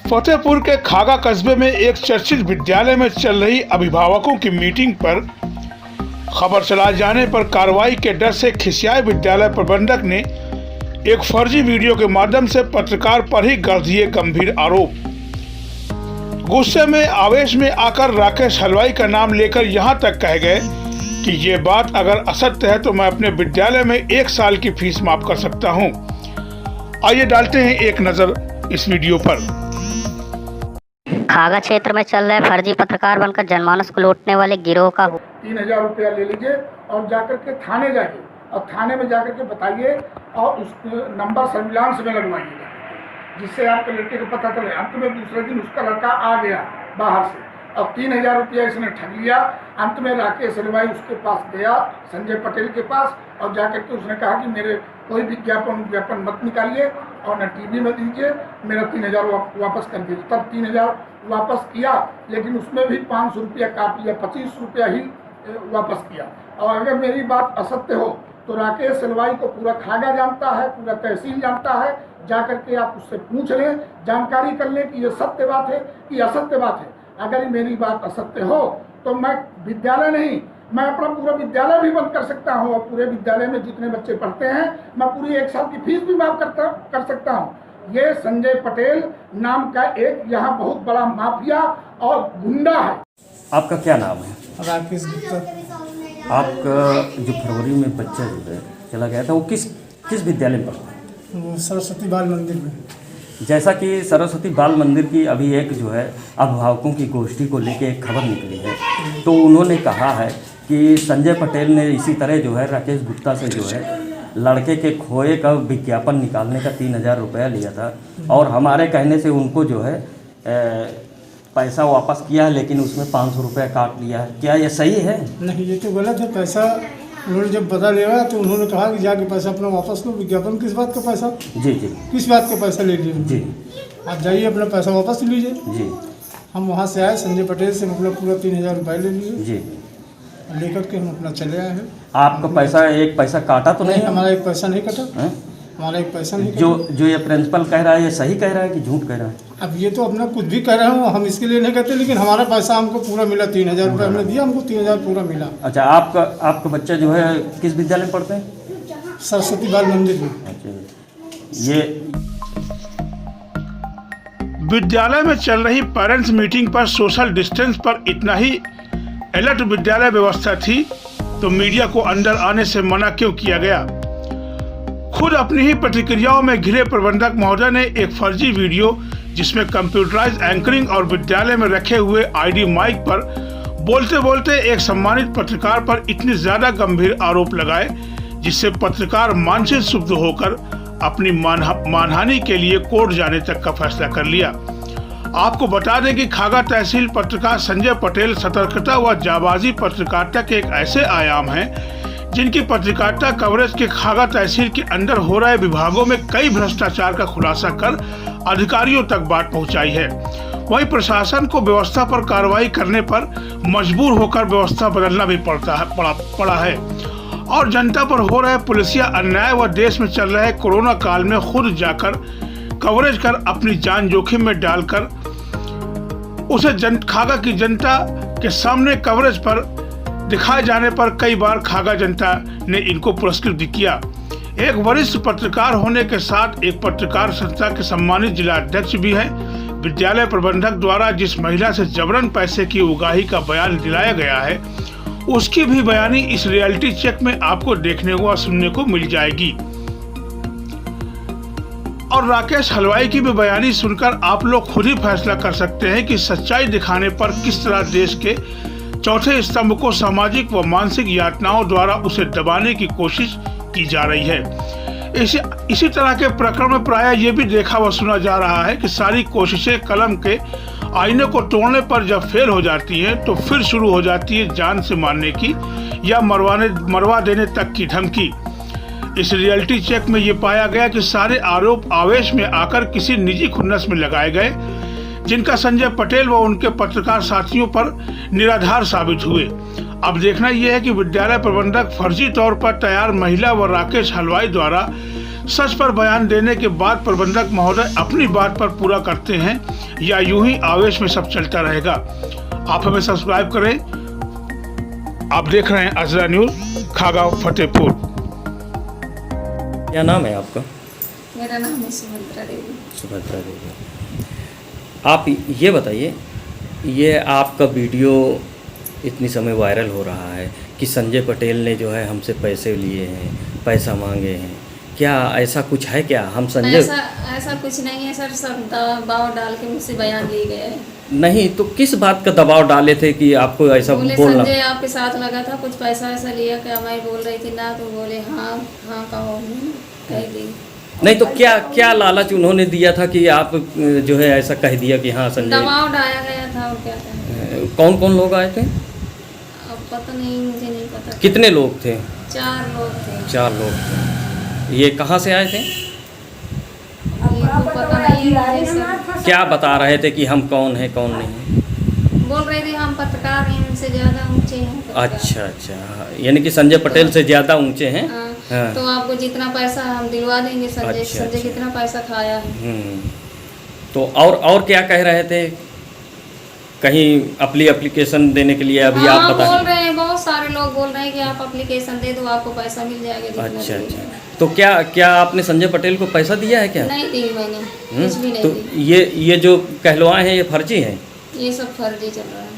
फतेहपुर के खागा कस्बे में एक चर्चित विद्यालय में चल रही अभिभावकों की मीटिंग पर खबर चला जाने पर कार्रवाई के डर से खिसियाए विद्यालय प्रबंधक ने एक फर्जी वीडियो के माध्यम से पत्रकार पर ही कर दिए गंभीर आरोप। गुस्से में आवेश में आकर राकेश हलवाई का नाम लेकर यहां तक कह गए कि ये बात अगर असत्य है तो मैं अपने विद्यालय में 1 साल की फीस माफ कर सकता हूं। आइए डालते हैं एक नजर इस वीडियो पर। खागा क्षेत्र में चल रहे फर्जी पत्रकार बनकर जनमानस को लूटने वाले गिरोह का 3000 रुपया ले लीजिए और जाकर के थाने जाइए और थाने में जाकर के बताइए और उस नंबर सर्विलांस में लगवाइएगा, जिससे आपके लड़के को पता चले। अंत में दूसरे दिन उसका लड़का आ गया बाहर से और 3000 रुपया इसने ठग लिया। अंत में राकेश हलवाई उसके पास गया, संजय पटेल के पास, और जाकर के उसने कहा कि मेरे कोई विज्ञापन मत निकालिए और न टीवी में दीजिए, मेरा 3000 वापस कर दीजिए। तब 3000 वापस किया, लेकिन उसमें भी 500 रुपया काट लिया, 25 रुपया ही वापस किया। और अगर मेरी बात असत्य हो तो राकेश हलवाई को पूरा खागा जानता है, पूरा तहसील जानता है। जाकर के आप उससे पूछ लें, जानकारी कर लें कि ये सत्य बात है कि असत्य बात है। अगर मेरी बात असत्य हो तो मैं विद्यालय नहीं, मैं अपना पूरा विद्यालय भी बंद कर सकता हूँ और पूरे विद्यालय में जितने बच्चे पढ़ते हैं मैं पूरी 1 साल की फीस भी माफ कर सकता हूँ। ये संजय पटेल नाम का एक यहाँ बहुत बड़ा माफिया और गुंडा है। आपका क्या नाम है? राकेश गुप्ता। आपका जो फरवरी में बच्चा जो है चला गया था वो किस विद्यालय में पढ़ता है? वो सरस्वती बाल मंदिर में। जैसा कि सरस्वती बाल मंदिर की अभी एक जो है अभिभावकों की गोष्ठी को लेके एक खबर निकली है, तो उन्होंने कहा है कि संजय पटेल ने इसी तरह जो है राकेश गुप्ता से जो है लड़के के खोए का विज्ञापन निकालने का 3000 रुपया लिया था और हमारे कहने से उनको जो है पैसा वापस किया है, लेकिन उसमें 500 रुपया काट लिया है। क्या ये सही है? नहीं, ये तो गलत है। पैसा उन्होंने जब बता लिया तो उन्होंने कहा कि जाके पैसा अपना वापस लो। विज्ञापन किस बात का पैसा? जी, किस बात का पैसा ले लीजिए? जी, आप जाइए अपना पैसा वापस लीजिए। जी, हम वहाँ से आए, संजय पटेल से मतलब पूरा 3000 रुपये ले लिए। जी, लेकर के हम अपना चले आए हैं। आपका पैसा एक पैसा काटा तो नहीं? हमारा एक पैसा नहीं कटा है? हमारा एक पैसा नहीं कटा। जो ये प्रिंसिपल कह रहा है ये सही कह रहा है कि झूठ कह रहा है? अब ये तो अपना कुछ भी कह रहे हो, हम इसके लिए नहीं कहते, लेकिन हमारा पैसा हमको पूरा मिला। 3000 रुपये हमने दिया, हमको 3000 पूरा मिला। अच्छा, आपका बच्चा जो है किस विद्यालय में पढ़ते हैं? सरस्वती बाल मंदिर में। अच्छा, ये विद्यालय में चल रही पेरेंट्स मीटिंग पर सोशल डिस्टेंस पर इतना ही अलर्ट विद्यालय व्यवस्था थी तो मीडिया को अंदर आने से मना क्यों किया गया? खुद अपनी ही प्रतिक्रियाओं में घिरे प्रबंधक महोदय ने एक फर्जी वीडियो जिसमें कंप्यूटराइज एंकरिंग और विद्यालय में रखे हुए आईडी माइक पर बोलते बोलते एक सम्मानित पत्रकार पर इतने ज्यादा गंभीर आरोप लगाए जिससे पत्रकार मानसिक क्षुब्ध होकर अपनी मानहानि के लिए कोर्ट जाने तक का फैसला कर लिया। आपको बता दें कि खागा तहसील पत्रकार संजय पटेल सतर्कता व जाबाजी पत्रकारिता के एक ऐसे आयाम हैं जिनकी पत्रकारिता कवरेज के खागा तहसील के अंदर हो रहे विभागों में कई भ्रष्टाचार का खुलासा कर अधिकारियों तक बात पहुंचाई है। वहीं प्रशासन को व्यवस्था पर कार्रवाई करने पर मजबूर होकर व्यवस्था बदलना भी पड़ा है और जनता पर हो रहे पुलिसिया अन्याय व देश में चल रहे कोरोना काल में खुद जाकर कवरेज कर अपनी जान जोखिम में डालकर उसे खागा की जनता के सामने कवरेज पर दिखाए जाने पर कई बार खागा जनता ने इनको पुरस्कृत किया। एक वरिष्ठ पत्रकार होने के साथ एक पत्रकार संस्था के सम्मानित जिला अध्यक्ष भी है। विद्यालय प्रबंधक द्वारा जिस महिला से जबरन पैसे की उगाही का बयान दिलाया गया है उसकी भी बयानी इस रियलिटी चेक में आपको देखने व सुनने को मिल जाएगी और राकेश हलवाई की भी बयानी सुनकर आप लोग खुद ही फैसला कर सकते हैं कि सच्चाई दिखाने पर किस तरह देश के चौथे स्तंभ को सामाजिक व मानसिक यातनाओं द्वारा उसे दबाने की कोशिश की जा रही है। इसी तरह के प्रकरण में प्रायः ये भी देखा व सुना जा रहा है कि सारी कोशिशें कलम के आईने को तोड़ने पर जब फेल हो जाती हैं तो फिर शुरू हो जाती है जान से मारने की या मरवा देने तक की धमकी। इस रियलिटी चेक में ये पाया गया कि सारे आरोप आवेश में आकर किसी निजी खुन्नस में लगाए गए जिनका संजय पटेल व उनके पत्रकार साथियों पर निराधार साबित हुए। अब देखना यह है कि विद्यालय प्रबंधक फर्जी तौर पर तैयार महिला व राकेश हलवाई द्वारा सच पर बयान देने के बाद प्रबंधक महोदय अपनी बात पर पूरा करते हैं या यूं ही आवेश में सब चलता रहेगा? आप हमें सब्सक्राइब करें। आप देख रहे हैं अजरा न्यूज, खागांव, फतेहपुर। क्या नाम है आपका? मेरा नाम है सुभद्रा देवी। सुभद्रा देवी। आप ये बताइए, ये आपका वीडियो इतनी समय वायरल हो रहा है कि संजय पटेल ने जो है हमसे पैसे लिए हैं, पैसा मांगे हैं, क्या ऐसा कुछ है क्या? हम संजय ऐसा कुछ नहीं है सर, सब दबाव डाल के मुझसे बयान लिए गए हैं। नहीं तो किस बात का दबाव डाले थे कि आपको ऐसा बोले बोलना? संजय आपके साथ लगा था, कुछ पैसा ऐसा लिया क्या? मैं बोल रही थी ना, तो बोले हाँ हाँ कहो, कह दी। नहीं तो क्या क्या लालच उन्होंने दिया था कि आप जो है ऐसा कह दिया कि हाँ संजय? दबाव डाला गया था, और क्या था। कौन कौन लोग आए थे? अब पता नहीं, मुझे नहीं पता। कितने लोग थे? 4 लोग थे। 4 लोग थे। ये कहाँ से आए थे? ये तो पता नहीं है सर। क्या बता रहे थे कि हम कौन है कौन नहीं? बोल रहे थे हम पत्रकार हैं, उनसे ज़्यादा ऊंचे हैं पत्रकार। अच्छा अच्छा, यानी कि संजय पटेल से ज़्यादा ऊंचे हैं। हाँ, हाँ। तो आपको जितना पैसा हम दिलवा देंगे। संजय अच्छा, संजय अच्छा। कितना पैसा खाया है। तो और क्या कह रहे थे? कहीं अपनी एप्लीकेशन देने के लिए अभी आप बता? बोल रहे हैं, बहुत सारे लोग बोल रहे हैं कि आप एप्लीकेशन दे दो, आपको पैसा मिल जाएगा जितना अच्छा देंगे। अच्छा, तो क्या आपने संजय पटेल को पैसा दिया है क्या? नहीं दी मैंने, कुछ भी नहीं तो दी। ये जो कहलवाए हैं ये फर्जी हैं? ये सब फर्जी चल रहा है।